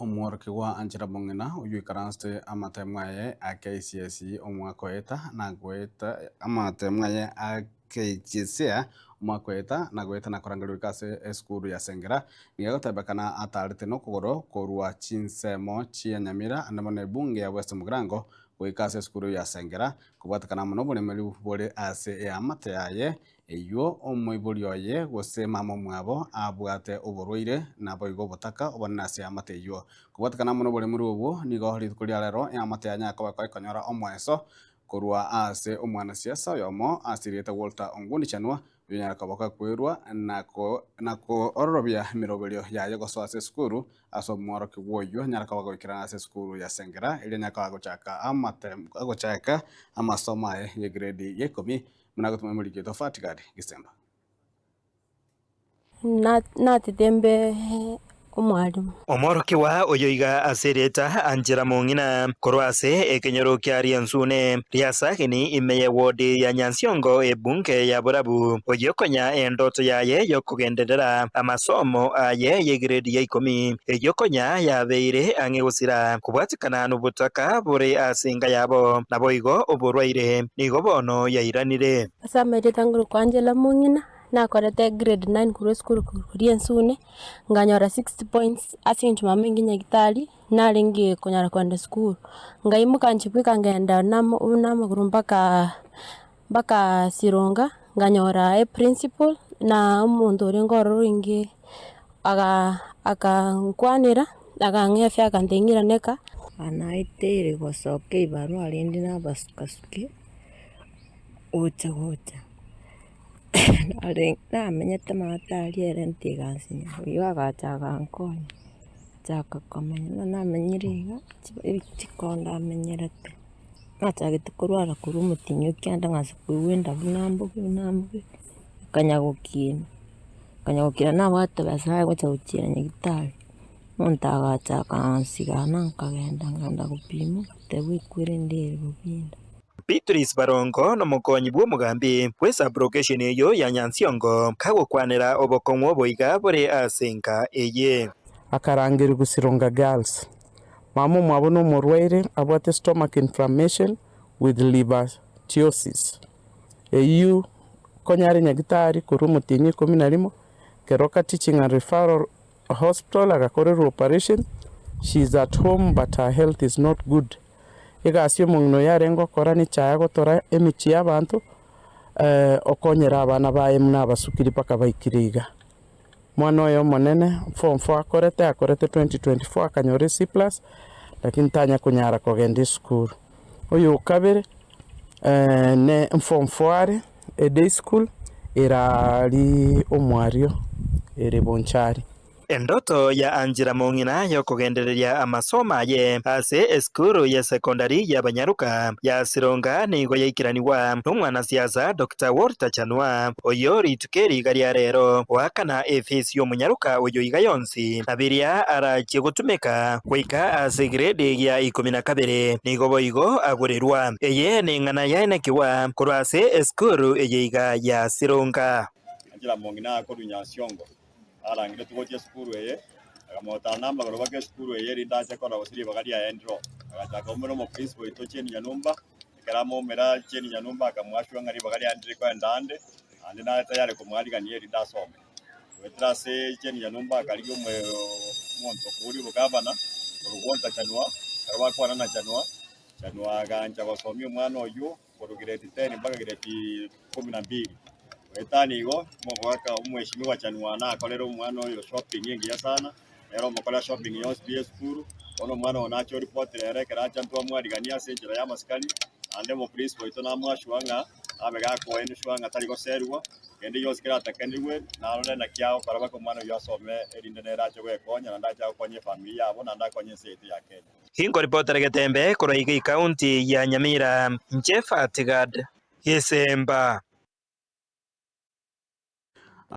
Omworoki wa Angela Mong'ina uyuikaranste amatemwaye a KCSE omwaka oeta na gweta amatemwaye a KGCSE omwaka oeta na gweta na korangeria ikase esukuru ya Sengera niga gotebekana atarete nokogoro korwa chinsemo chia Nyamira andamo na ebunge ya West Mugirango goikase esukuru ya Sengera kubwatekana mono oboremeri bore ase eamate yaye eywo omoibori oye gose mama mwabo abwate oborwaire nabo igo botaka obona ase amate eywo kubwatekana mono oboremeri obwo nigo rituko ria rero eamate ya Nyakoba koikonyora omweso korwa ase omwana siasa oyomo asiriete Walter Onguni Chanua Nyakoba kwirwa nako ororobia miroberio yaye gosoa ase esukuru ase omworoki bwoyo Nyakoba goikera ase esukuru ya Sengera ile Nyakoba gochaka amasomo aye ye grade ya 10 munagotuma muri kito fatigari Gisemba natitembe omwalimu omworoki wa oyoiga asereta Angela Mong'ina korwa ase ekenyoro kia riansune riasagini imeye wodi ya Nyansiongo ebunge ya Borabu oyokonya endoto yaye yokugenderera amasomo aye ye grade ya 10 eyokonya yabeire ang'egusira kubwatikana n'obutaka buri asinga yabo naboigo oborwaire nigo bono yairanire asamerete nguru kwa Angela Mong'ina nakorete grade 9 kurwa skuru kuria nsune nganyora 60 points asinju mamengi nyagitari naringi kunyara kwenda skuru ngaimuka nchipwika ngenda namo gurumbaka Sironga nganyora principal na umuntu uri ngoro ringi akankwanira agang'efya akandengira neka anaitere gosoke ibaru alindi nabasukasuke ucha namenyete matari ere ntigasinya uyu agachaka nkonya chaka komenya namenyiriga chikonda amenyerete nachagete kurwara kuri umutinyu kyanda ngasuku wenda bunambuge kanyagukira nabwate basaye gocha gukira nyagitari montagachaka nsigana nkagenda nganda gupima tebwikwire ndiri bubinda Beatrice Barongo n'omukonyi bw'omugambi bw'esablocation eyo ya Nyansiongo kagokwanira obokong'o boiga buri asenka eye akarangiri Sironga Girls mama mwabo n'omurwaire abwate stomach inflammation with livertiosis eyu konyari nyagitari kuri umutinyi 11 keroka teaching and referral hospital agakorerwa operation. She is at home but her health is not good. Igasi omong'ino yarengo kora ni chaya gotora emichi y'abantu okonyera abana baye n'abasukiri paka baikiriga mwana oyo monene form 4 akorete 2024 akanyore C+ lakini tanya kunyara kogenda school oyo kabere ne form 4 day school irali omwario ere bonchari endoto ya Angela Mong'ina yokugendereria amasomo aye ase esukuru ya sekondari ya Banyaruka ya Sironga nigo yaikiraniwa n'omwana siasa Dr. Walter Chanua oyo rituke riga ria rero wakana efisi y'omunyaruka oyo iga yonsi abiria arakie gutumika goika ase grade ya 12 nigo boigo agurirwa eye ni ng'ana yaenekiwa korwa ase esukuru eye iga ya Sironga Angela Mong'ina akoru Nyansiongo arangire tugotie skuru eye akamota namba gorobake skuru eye rindache kora osiri bagari ya endro agachaka umero mo principal ito cheni nyanyumba ikaramo mera cheni nyanyumba akamwashwa ngari bagari ya ndri kwa ndande ande na tayari kumwali gani eri dasome wetrase cheni nyanyumba akaligo monto kuri bugabana urugonta Chanua karwa kwa na Chanua ganja basomye umwana oyu kurugireti 10 mpaka gireti 12 wetanigo mwaka umweshimiwa Chanua na akolera umwana oyo shopping nyingi sana ero mukola shopping yose bie skuru ono mwana onacho report rere keracha ntwa mwarigania senjera ya maskani ande mo principal ito na mwashwanga abega ko enu shwanga tari go serwa kende yose kerata kendiwe na rone na kiao karaba ko mwana yo asome erinde neracho gwe konya ndacha konye familia abo na ndakonye state ya Kenya hingo reporter Getembe koroiga county ya Nyamira Njefa Tigad Gisemba